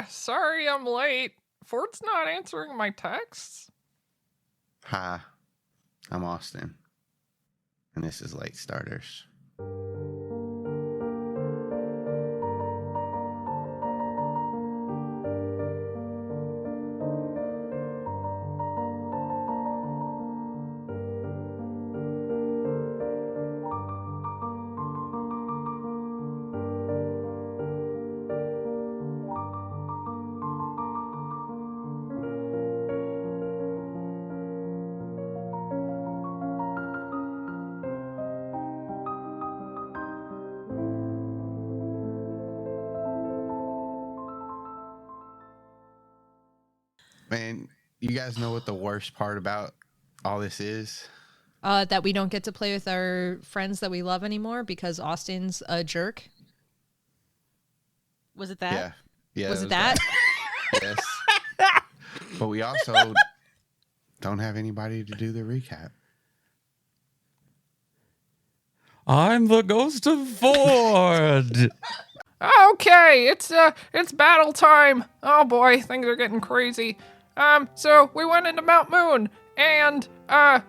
Sorry I'm late. Ford's not answering my texts. Hi, I'm Austin, and this is Late Starters. Man, you guys know what the worst part about all this is? That we don't get to play with our friends that we love anymore because Austin's a jerk. Was it that? Yeah. Was it that? Yes. But we also don't have anybody to do the recap. I'm the ghost of Ford. Okay, it's battle time. Oh boy, things are getting crazy. So we went into Mount Moon, and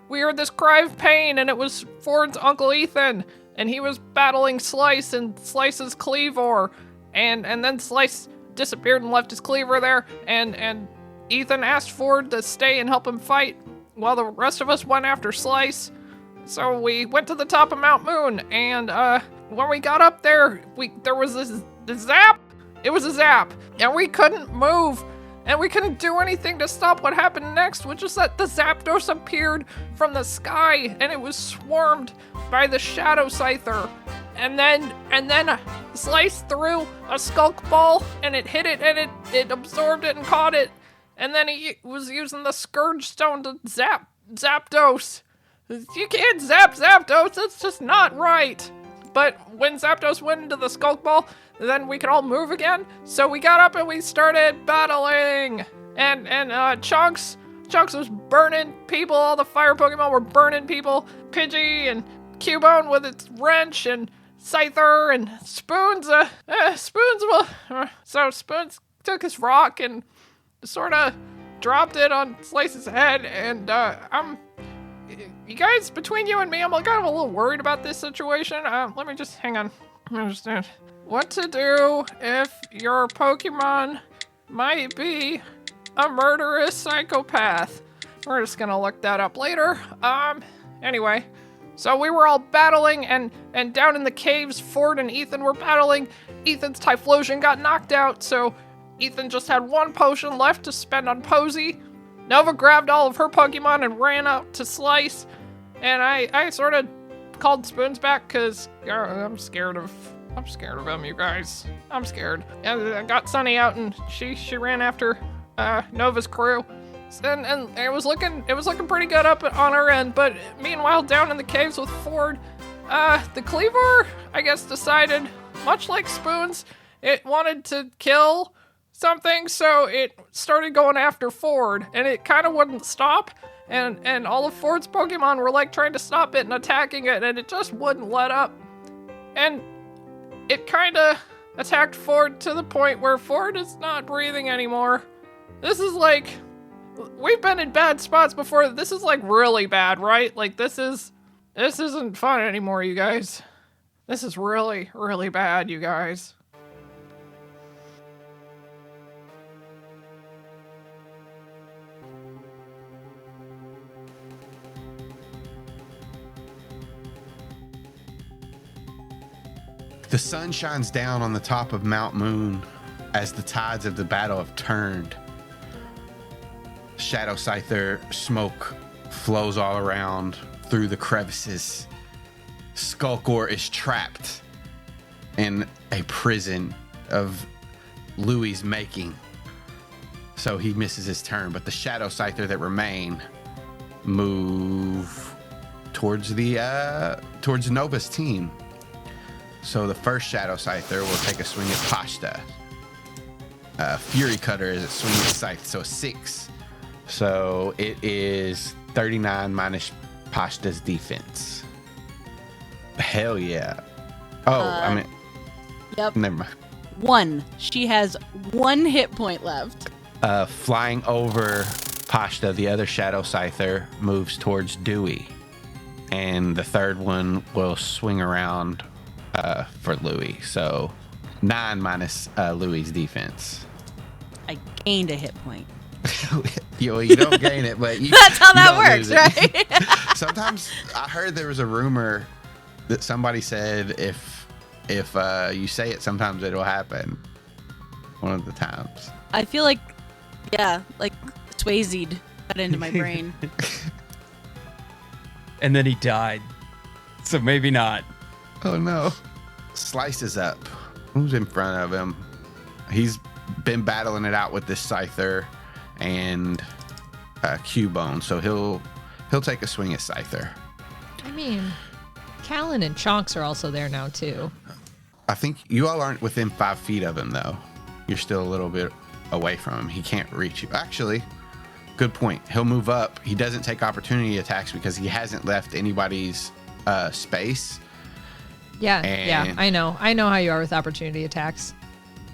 we heard this cry of pain, and it was Ford's Uncle Ethan, and he was battling Slice and Slice's cleaver, and then Slice disappeared and left his cleaver there, and Ethan asked Ford to stay and help him fight, while the rest of us went after Slice. So we went to the top of Mount Moon, and when we got up there, there was this zap. It was a zap, and we couldn't move. And we couldn't do anything to stop what happened next, which is that the Zapdos appeared from the sky, and it was swarmed by the Shadow Scyther. And then Slice threw a Skulk Ball, and it hit it, and it absorbed it and caught it. And then he was using the Scourge Stone to zap Zapdos. You can't zap Zapdos, that's just not right. But when Zapdos went into the Skulk Ball, then we could all move again. So we got up and we started battling. And Chunks was burning people. All the fire Pokemon were burning people. Pidgey and Cubone with its wrench and Scyther and Spoons. So Spoons took his rock and sort of dropped it on Slice's head. And you guys, between you and me, I'm kind of a little worried about this situation. Let me just, hang on. I understand. What to do if your Pokemon might be a murderous psychopath. We're just gonna look that up later. Anyway. So we were all battling, and down in the caves, Ford and Ethan were battling. Ethan's Typhlosion got knocked out, so Ethan just had one potion left to spend on Posey. Nova grabbed all of her Pokemon and ran out to Slice, and I sort of called Spoons back because I'm scared of him, you guys. I'm scared. And I got Sunny out, and she ran after Nova's crew, and it was looking pretty good up on her end. But meanwhile, down in the caves with Ford, the Cleaver, I guess, decided, much like Spoons, it wanted to kill something, so it started going after Ford, and it kind of wouldn't stop, and all of Ford's Pokemon were like trying to stop it and attacking it, and it just wouldn't let up, and it kind of attacked Ford to the point where Ford is not breathing anymore. This is like, we've been in bad spots before. This is like really bad, right? Like this isn't fun anymore, you guys. This is really, really bad, you guys. The sun shines down on the top of Mount Moon as the tides of the battle have turned. Shadow Scyther smoke flows all around through the crevices. Skulkor is trapped in a prison of Louie's making, so he misses his turn. But the Shadow Scyther that remain move towards Nova's team. So the first Shadow Scyther will take a swing at Pashta. Fury Cutter is a swing at Scythe, so 6. So it is 39 minus Pashta's defense. Hell yeah. Oh, I mean, Yep. never mind. 1. She has 1 hit point left. Flying over Pashta, the other Shadow Scyther moves towards Dewey. And the third one will swing around for Louis. So 9 minus Louis's defense. I gained a hit point. You don't gain it, but That's how that works, right? Sometimes I heard there was a rumor that somebody said if you say it, sometimes it'll happen. One of the times. I feel like, like Swayze got into my brain. And then he died. So maybe not. Oh no. Slice is up. Who's in front of him? He's been battling it out with this Scyther and Cubone, so he'll take a swing at Scyther. I mean, Calynn and Chonks are also there now too. I think you all aren't within 5 feet of him though. You're still a little bit away from him. He can't reach you. Actually, good point. He'll move up. He doesn't take opportunity attacks because he hasn't left anybody's space. Yeah, I know how you are with opportunity attacks.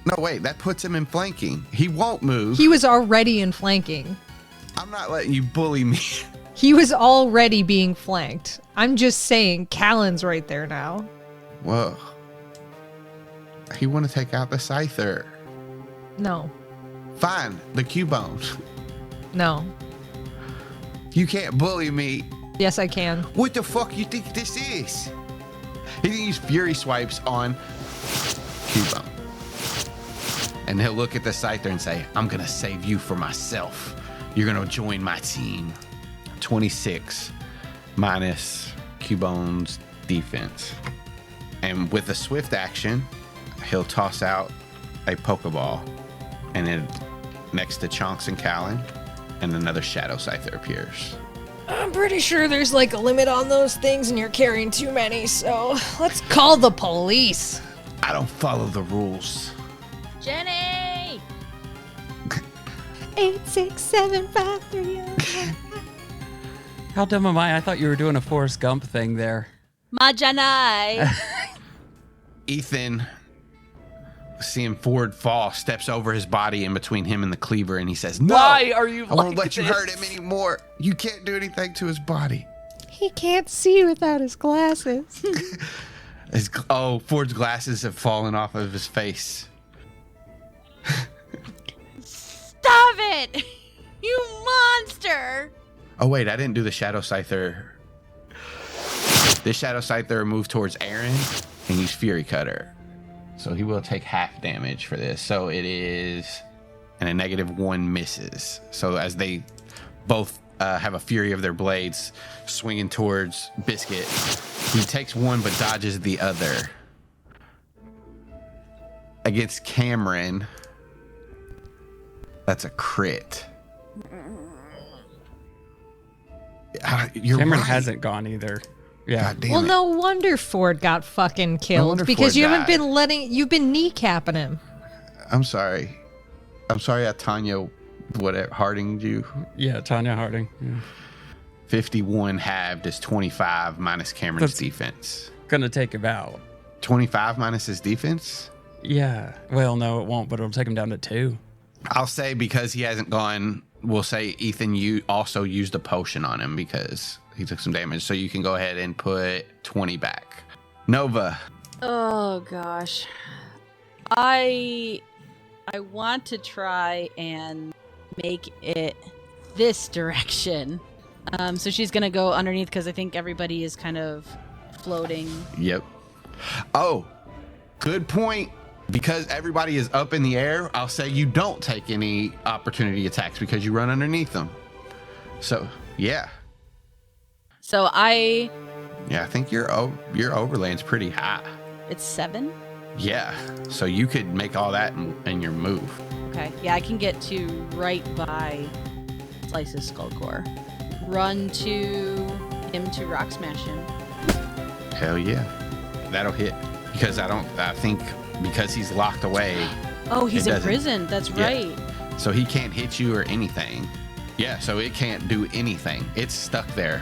No, wait, that puts him in flanking. He won't move. He was already in flanking. I'm not letting you bully me. He was already being flanked. I'm just saying, Calyn's right there now. Whoa. He want to take out the Scyther. No. Fine, the Cubone. No. You can't bully me. Yes, I can. What the fuck you think this is? He can use Fury Swipes on Cubone. And he'll look at the Scyther and say, I'm going to save you for myself. You're going to join my team. 26 minus Cubone's defense. And with a swift action, he'll toss out a Pokeball. And then next to Chonks and Calynn, and another Shadow Scyther appears. I'm pretty sure there's like a limit on those things and you're carrying too many, so let's call the police. I don't follow the rules. Jenny! 8, 6, 7, 5, 3. How dumb am I? I thought you were doing a Forrest Gump thing there. Majanai! Ethan, seeing Ford fall, steps over his body in between him and the cleaver, and he says, "No, Why are you I won't like let you this? hurt him anymore. You can't do anything to his body." He can't see without his glasses. Ford's glasses have fallen off of his face. Stop it! You monster! Oh wait, I didn't do the Shadow Scyther. This Shadow Scyther moved towards Aaron and use Fury Cutter. So he will take half damage for this. So it is, and a -1 misses. So as they both have a fury of their blades swinging towards Biscuit, he takes one but dodges the other. Against Cameron, that's a crit. You're Cameron right. hasn't gone either. Yeah. God damn Well, it. no wonder Ford got fucking wonder killed because Ford you haven't died. been you've been kneecapping him. I'm sorry. I Tanya Hardinged you. Yeah, Tanya Harding. Yeah. 51 halved is 25 minus Cameron's That's- defense. Gonna take him out. 25 minus his defense? Yeah. Well, no, it won't, but it'll take him down to 2. I'll say because he hasn't gone, we'll say, Ethan, you also used a potion on him because he took some damage. So you can go ahead and put 20 back. Nova. Oh gosh. I want to try and make it this direction. So she's gonna go underneath because I think everybody is kind of floating. Yep. Oh, good point. Because everybody is up in the air, I'll say you don't take any opportunity attacks because you run underneath them. So, yeah. So Yeah, I think your overland's pretty high. it's 7. Yeah. So you could make all that in your move. Okay. Yeah, I can get to right by Slice's skull core. Run to him to rock smash him. Hell yeah. That'll hit. Because I think because he's locked away. Oh, he's It in doesn't. prison. That's Yeah. right. So he can't hit you or anything. Yeah, so it can't do anything. It's stuck there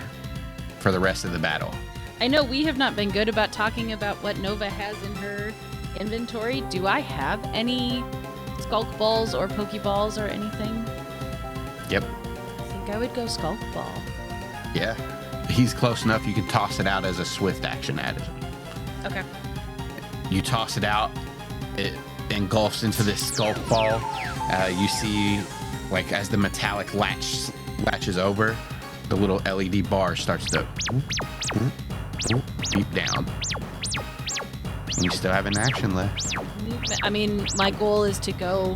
for the rest of the battle. I know we have not been good about talking about what Nova has in her inventory, do I have any Skulk Balls or Pokeballs or anything? Yep. I think I would go Skulk Ball. Yeah. He's close enough you can toss it out as a swift action at it. Okay. You toss it out, it engulfs into this Skulk Ball. You see, like, as the metallic latches over, the little LED bar starts to beep down. And you still have an action left. I mean, my goal is to go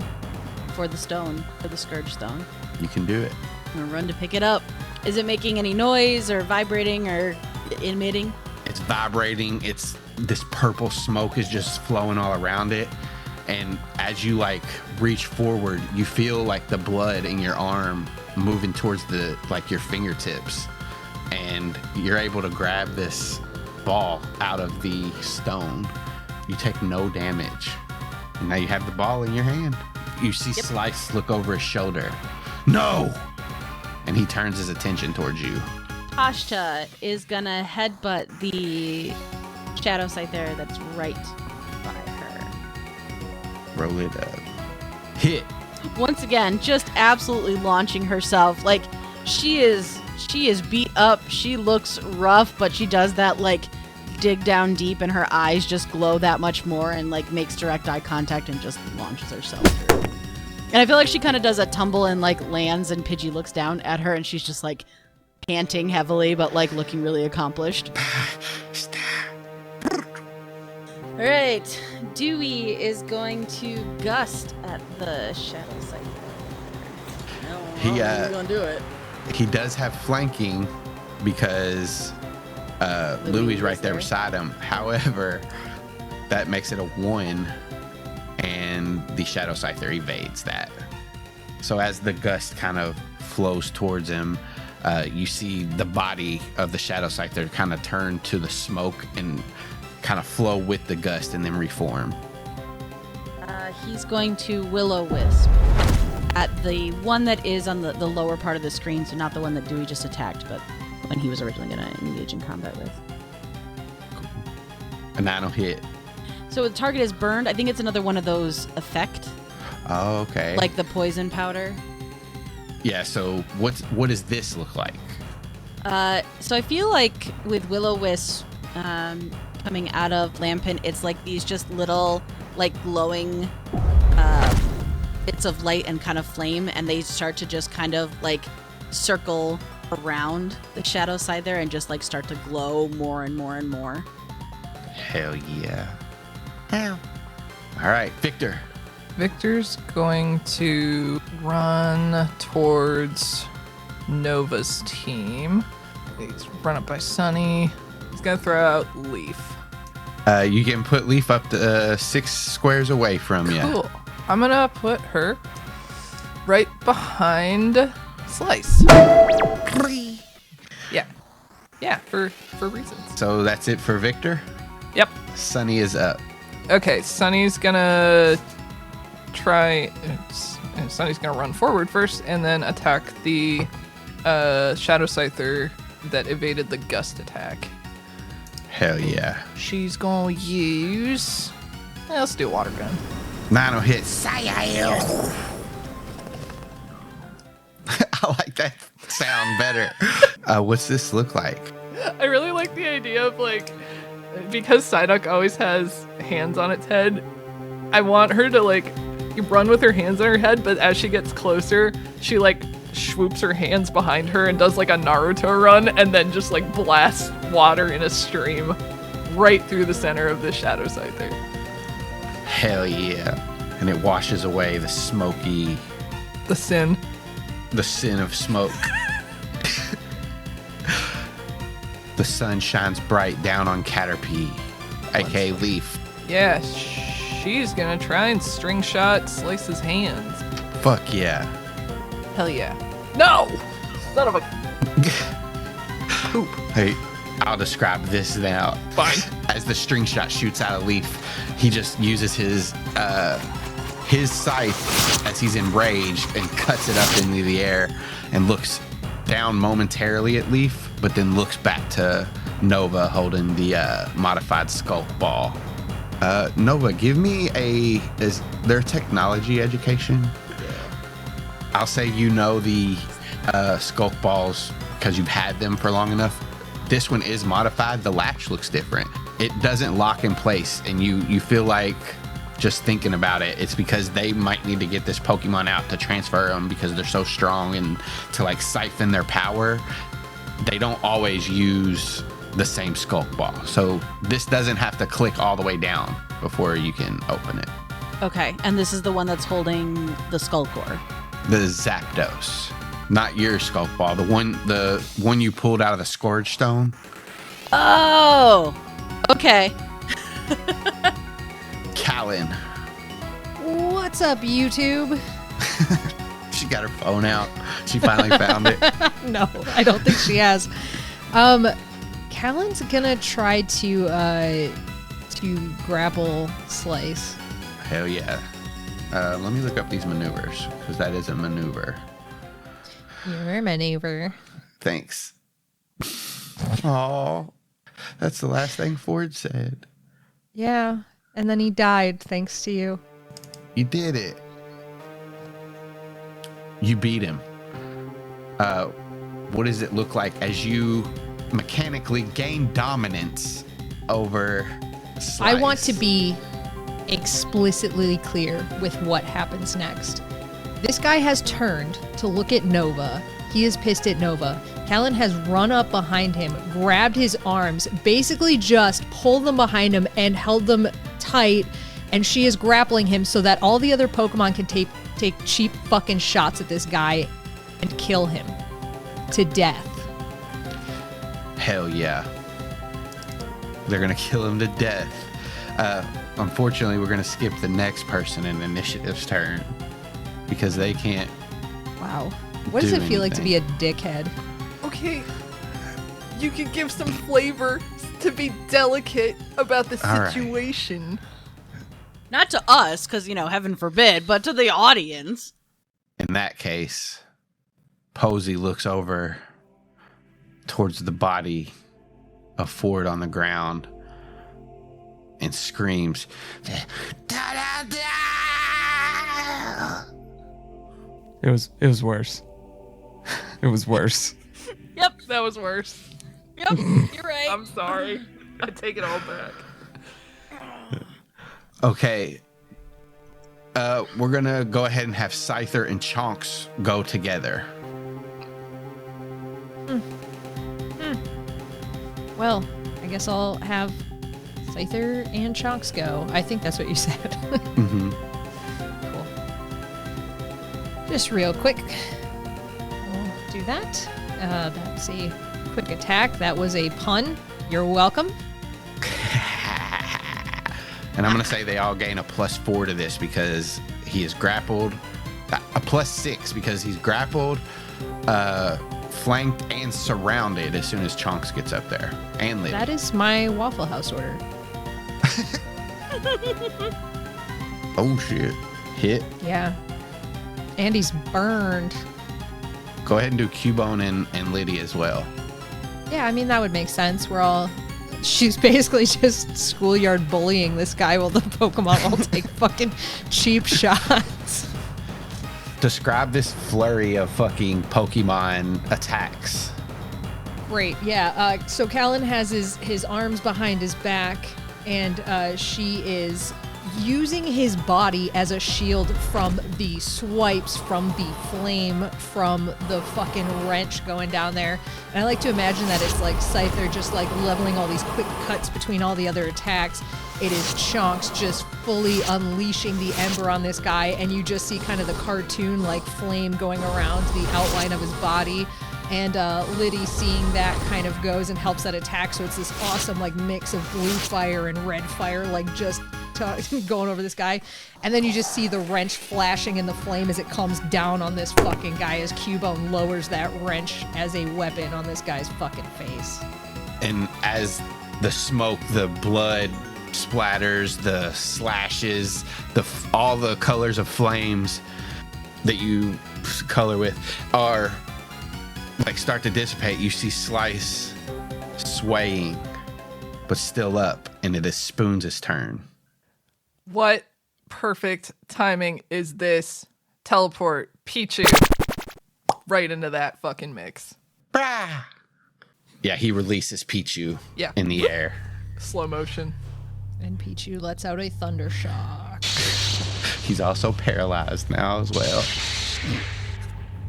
for the stone, for the Scourge Stone. You can do it. I'm gonna run to pick it up. Is it making any noise or vibrating or emitting? It's vibrating. This purple smoke is just flowing all around it. And as you like reach forward, you feel like the blood in your arm moving towards your fingertips. And you're able to grab this ball out of the stone. You take no damage. And now you have the ball in your hand. You see Slice look over his shoulder. No! And he turns his attention towards you. Ashta is gonna headbutt the Shadow Scyther that's right by her. Roll it up. Hit. Once again, just absolutely launching herself. Like, she is beat up. She looks rough, but she does that, like, dig down deep and her eyes just glow that much more and, like, makes direct eye contact and just launches herself through. And I feel like she kind of does a tumble and, like, lands, and Pidgey looks down at her and she's just, like, panting heavily but, like, looking really accomplished. All right, Dewey is going to gust at the Shadow Scyther. He's gonna do it. He does have flanking because Louie's right there beside him. However, that makes it a 1, and the Shadow Scyther evades that. So as the gust kind of flows towards him, you see the body of the Shadow Scyther kind of turn to the smoke and kind of flow with the gust and then reform. He's going to Will-O-Wisp at the one that is on the lower part of the screen, so not the one that Dewey just attacked, but when he was originally going to engage in combat with. A 9 will hit. So the target is burned. I think it's another one of those effect. Oh, okay. Like the poison powder. Yeah, so what does this look like? So I feel like with Will-O-Wisp coming out of Lampin, it's like these just little, like, glowing bits of light and kind of flame, and they start to just kind of, like, circle around the Shadow Scyther and just, like, start to glow more and more and more. Hell yeah. All right, Victor. Victor's going to run towards Nova's team. He's run up by Sunny. He's going to throw out Leaf. You can put Leaf up to 6 squares away from you. Cool. I'm going to put her right behind Slice. Yeah. Yeah, for reasons. So that's it for Victor? Yep. Sunny is up. Okay, Sunny's gonna Sunny's gonna run forward first and then attack the Shadow Scyther that evaded the gust attack. Hell yeah. She's gonna use... let's do a water gun. 9 will hit. I like that sound better. What's this look like? I really like the idea of, like, because Psyduck always has hands on its head, I want her to, like, run with her hands on her head, but as she gets closer, she, like, swoops her hands behind her and does, like, a Naruto run and then just, like, blasts water in a stream right through the center of the Shadow Scyther. Hell yeah. And it washes away the smoky... The sin of smoke. The sun shines bright down on Caterpie, aka Leaf. Yeah, she's gonna try and string shot Slice's hands. Fuck yeah. Hell yeah. No! Son of a... poop. Hey, I'll describe this now. Fine. As the string shot shoots out of Leaf, he just uses his scythe as he's enraged and cuts it up into the air and looks down momentarily at Leaf, but then looks back to Nova holding the modified Skulk Ball. Nova, give me is there technology education? I'll say you know the skulk balls because you've had them for long enough. This one is modified. The latch looks different. It doesn't lock in place, and you feel like just thinking about it, it's because they might need to get this Pokemon out to transfer them because they're so strong, and to like siphon their power, they don't always use the same skulk ball. So this doesn't have to click all the way down before you can open it. Okay, and this is the one that's holding the skull core. The Zapdos, not your skulk ball. The one you pulled out of the Scourge Stone. Oh, okay. Calynn. What's up, YouTube? She got her phone out. She finally found it. No, I don't think she has. Calyn's gonna try to grapple Slice. Hell yeah. Let me look up these maneuvers, because that is a maneuver. Your maneuver. Thanks. Oh, that's the last thing Ford said. Yeah, and then he died thanks to you. You did it. You beat him. What does it look like as you mechanically gain dominance over Slice? I want to be explicitly clear with what happens next. This guy has turned to look at Nova. He is pissed at Nova. Calynn has run up behind him, grabbed his arms, basically just pulled them behind him and held them tight, and she is grappling him so that all the other Pokemon can take cheap fucking shots at this guy and kill him to death. Hell yeah. They're gonna kill him to death. Unfortunately, we're gonna skip the next person in initiative's turn because they can't. Wow. What does it feel like to be a dickhead? Okay, you could give some flavor to be delicate about the All right. situation. Not to us, because, heaven forbid, but to the audience. In that case, Posey looks over towards the body of Ford on the ground and screams, "Da-da-da!" It was worse. It was worse. Yep, That was worse. yep, you're right. I'm sorry. I take it all back. Okay. We're gonna go ahead and have Scyther and Chonks go together. Well, I guess I'll have Scyther and Chonks go. I think that's what you said. Mm-hmm. Cool. Just real quick. We'll do that. That's a quick attack. That was a pun. You're welcome. And I'm gonna say they all gain a +4 to this because he is grappled. A +6 because he's grappled, flanked, and surrounded as soon as Chonks gets up there. And Liddy. That is my Waffle House order. Oh shit. Hit. Yeah. And he's burned. Go ahead and do Cubone and Liddy as well. Yeah, I mean, that would make sense. She's basically just schoolyard bullying this guy while the Pokemon all take fucking cheap shots. Describe this flurry of fucking Pokemon attacks. Great, yeah. So Calynn has his arms behind his back, and she is using his body as a shield from the swipes, from the flame, from the fucking wrench going down there. And I like to imagine that it's like Scyther just like leveling all these quick cuts between all the other attacks. It is Chonks just fully unleashing the ember on this guy, and you just see kind of the cartoon like flame going around the outline of his body. And Liddy, seeing that, kind of goes and helps that attack. So it's this awesome like mix of blue fire and red fire, like just going over this guy. And then you just see the wrench flashing in the flame as it comes down on this fucking guy as Cubone lowers that wrench as a weapon on this guy's fucking face. And as the smoke, the blood splatters, the slashes, all the colors of flames that you color with are like start to dissipate. You see Slice swaying, but still up, and it is Spoons' turn. What perfect timing is this? Teleport Pichu right into that fucking mix. Brah. Yeah, he releases Pichu in the air. Slow motion. And Pichu lets out a thunder shock. He's also paralyzed now as well.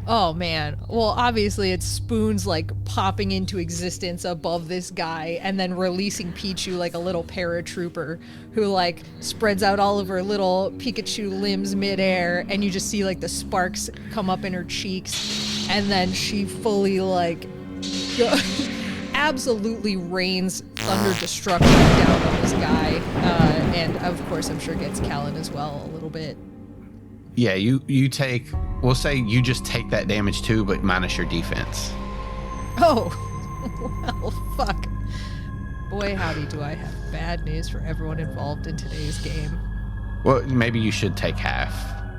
Oh man. Well, obviously it's Spoons like popping into existence above this guy and then releasing Pichu like a little paratrooper who like spreads out all of her little Pikachu limbs midair, and you just see like the sparks come up in her cheeks, and then she fully like absolutely rains thunder destruction down on this guy, and of course I'm sure gets Calynn as well a little bit. Yeah, you take, we'll say you just take that damage too, but minus your defense. Oh, well, fuck. Boy, howdy, do I have bad news for everyone involved in today's game. Well, maybe you should take half,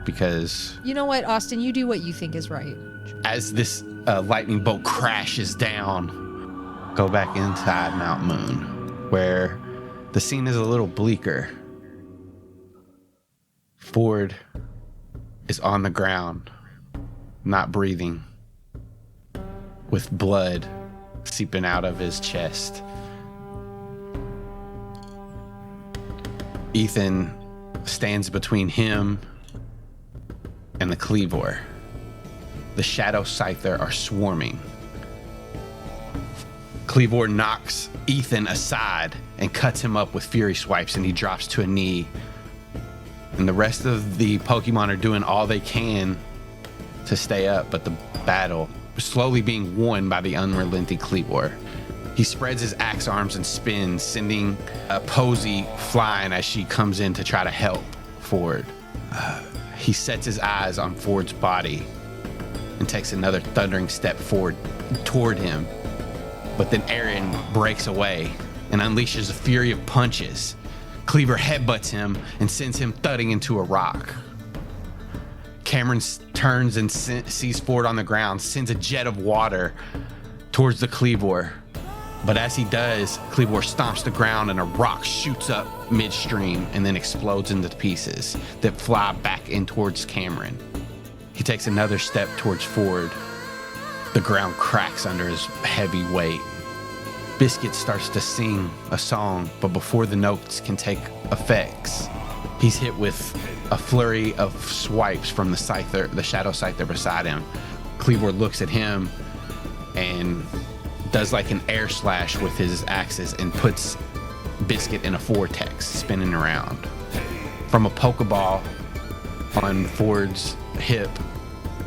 because... You know what, Austin? You do what you think is right. As this lightning bolt crashes down, go back inside Mount Moon, where the scene is a little bleaker. Ford is on the ground, not breathing, with blood seeping out of his chest. Ethan stands between him and the Cleavor. The Shadow Scyther are swarming. Cleavor knocks Ethan aside and cuts him up with Fury Swipes, and he drops to a knee. And the rest of the Pokemon are doing all they can to stay up, but the battle is slowly being won by the unrelenting Cleavor. He spreads his axe arms and spins, sending Posey flying as she comes in to try to help Ford. He sets his eyes on Ford's body and takes another thundering step forward toward him. But then Aaron breaks away and unleashes a fury of punches. Cleavor headbutts him and sends him thudding into a rock. Cameron turns and sees Ford on the ground, sends a jet of water towards the Cleavor. But as he does, Cleavor stomps the ground and a rock shoots up midstream and then explodes into pieces that fly back in towards Cameron. He takes another step towards Ford. The ground cracks under his heavy weight. Biscuit starts to sing a song, but before the notes can take effects, he's hit with a flurry of swipes from the Shadow Scyther beside him. Cleavor looks at him and does like an air slash with his axes and puts Biscuit in a vortex, spinning around. From a Pokeball on Ford's hip,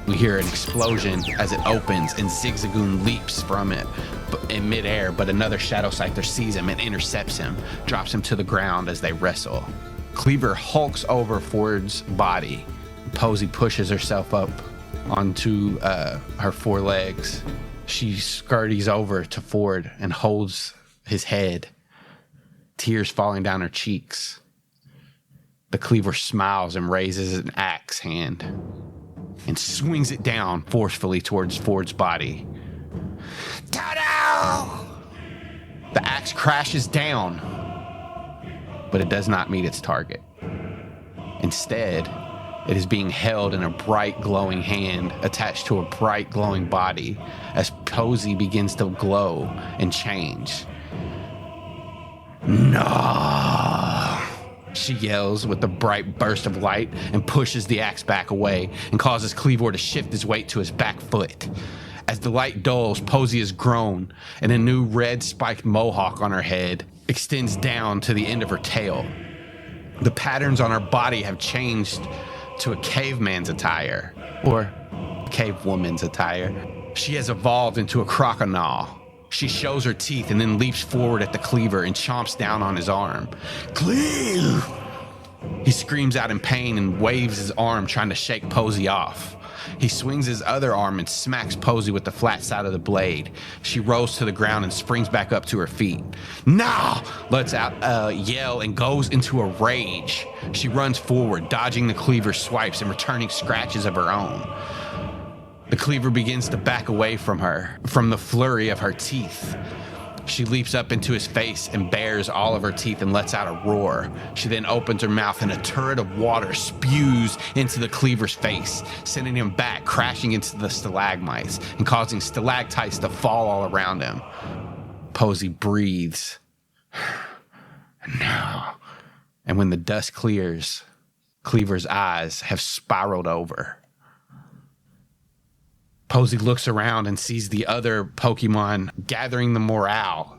we hear an explosion as it opens, and Zigzagoon leaps from it in midair, but another Shadow Scyther sees him and intercepts him, drops him to the ground as they wrestle. Cleavor hulks over Ford's body. Posey pushes herself up onto her forelegs. She scurries over to Ford and holds his head, tears falling down her cheeks. The Cleavor smiles and raises an axe hand and swings it down forcefully towards Ford's body. Toto! The axe crashes down, but it does not meet its target. Instead, it is being held in a bright glowing hand attached to a bright glowing body as Posey begins to glow and change. No! She yells with a bright burst of light and pushes the axe back away and causes Cleavor to shift his weight to his back foot. As the light dulls, Posey has grown, and a new red spiked mohawk on her head extends down to the end of her tail. The patterns on her body have changed to a caveman's attire, or cave woman's attire. She has evolved into a crocodile. She shows her teeth and then leaps forward at the Cleavor and chomps down on his arm. Cleave! He screams out in pain and waves his arm, trying to shake Posey off. He swings his other arm and smacks Posey with the flat side of the blade. She rolls to the ground and springs back up to her feet. Nah! Lets out yell and goes into a rage. She runs forward, dodging the Cleavor's swipes and returning scratches of her own. The Cleavor begins to back away from her, from the flurry of her teeth. She leaps up into his face and bares all of her teeth and lets out a roar. She then opens her mouth and a turret of water spews into the cleaver's face, sending him back, crashing into the stalagmites and causing stalactites to fall all around him. Posey breathes. No. And when the dust clears, Cleaver's eyes have spiraled over. Posey looks around and sees the other Pokemon gathering the morale.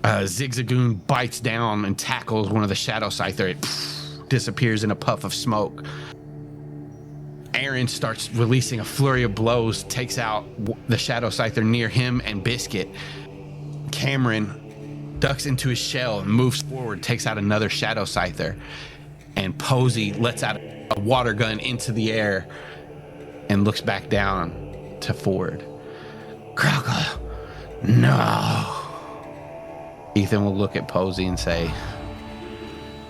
Zigzagoon bites down and tackles one of the Shadow Scyther. It disappears in a puff of smoke. Aaron starts releasing a flurry of blows, takes out the Shadow Scyther near him and Biscuit. Cameron ducks into his shell and moves forward, takes out another Shadow Scyther. And Posey lets out a water gun into the air and looks back down to Ford. Crocker, no. Ethan will look at Posey and say,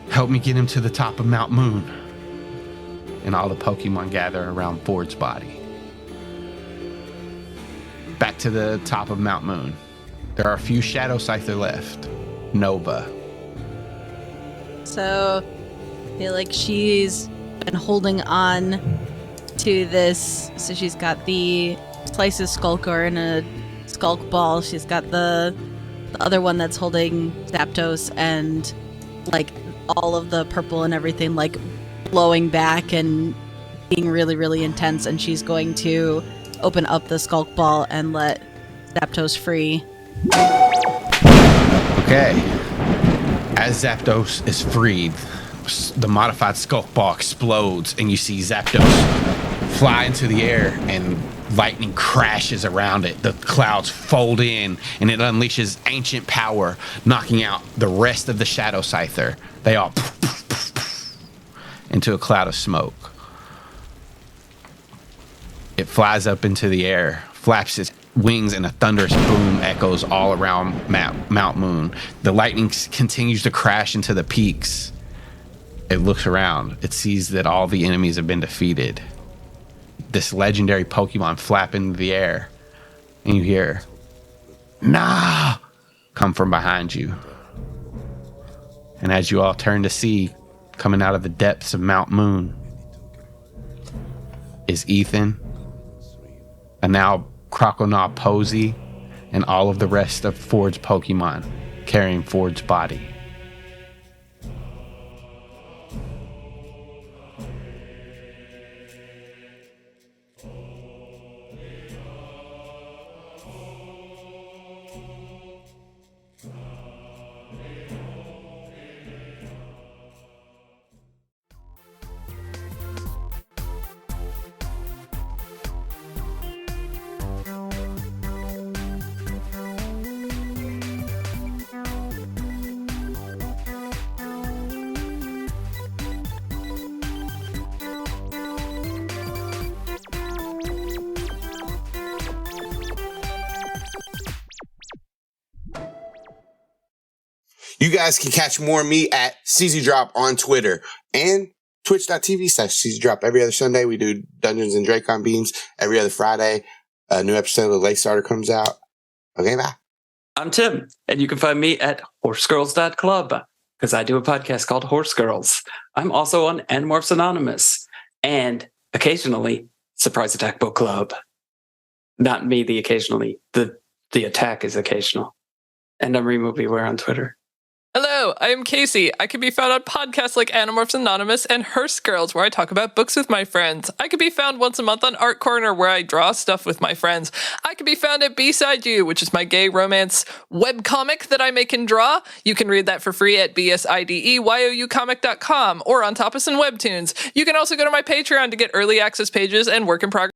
help me get him to the top of Mount Moon. And all the Pokemon gather around Ford's body. Back to the top of Mount Moon. There are a few Shadow Scyther left. Nova. So, I feel like she's been holding on to this. So she's got the Slice's Skulker in a Skulk Ball. She's got the other one that's holding Zapdos, and like all of the purple and everything like blowing back and being really, really intense. And she's going to open up the Skulk Ball and let Zapdos free. Okay. As Zapdos is freed, the modified Skulk Ball explodes, and you see Zapdos fly into the air, and lightning crashes around it. The clouds fold in, and it unleashes ancient power, knocking out the rest of the Shadow Scyther. They all into a cloud of smoke. It flies up into the air, flaps its wings, and a thunderous boom echoes all around Mount Moon. The lightning continues to crash into the peaks. It looks around. It sees that all the enemies have been defeated. This legendary Pokemon flap into the air, and you hear, "Nah!" come from behind you. And as you all turn to see, coming out of the depths of Mount Moon, is Ethan, a now Croconaw Posey, and all of the rest of Ford's Pokemon carrying Ford's body. You guys can catch more of me at CZDrop on Twitter and twitch.tv/CZDrop. Every other Sunday, we do Dungeons and Dracon Beams. Every other Friday, a new episode of Late Starter comes out. Okay, bye. I'm Tim, and you can find me at horsegirls.club because I do a podcast called Horse Girls. I'm also on Animorphs Anonymous and occasionally Surprise Attack Book Club. Not me, the occasionally. The attack is occasional. And I'm RemoBeware on Twitter. Hello, I am Kaycie. I can be found on podcasts like Animorphs Anonymous and Hearst Girls, where I talk about books with my friends. I can be found once a month on Art Corner, where I draw stuff with my friends. I can be found at B-Side You, which is my gay romance webcomic that I make and draw. You can read that for free at bsideyoucomic.com or on Tapas and Webtoons. You can also go to my Patreon to get early access pages and work in progress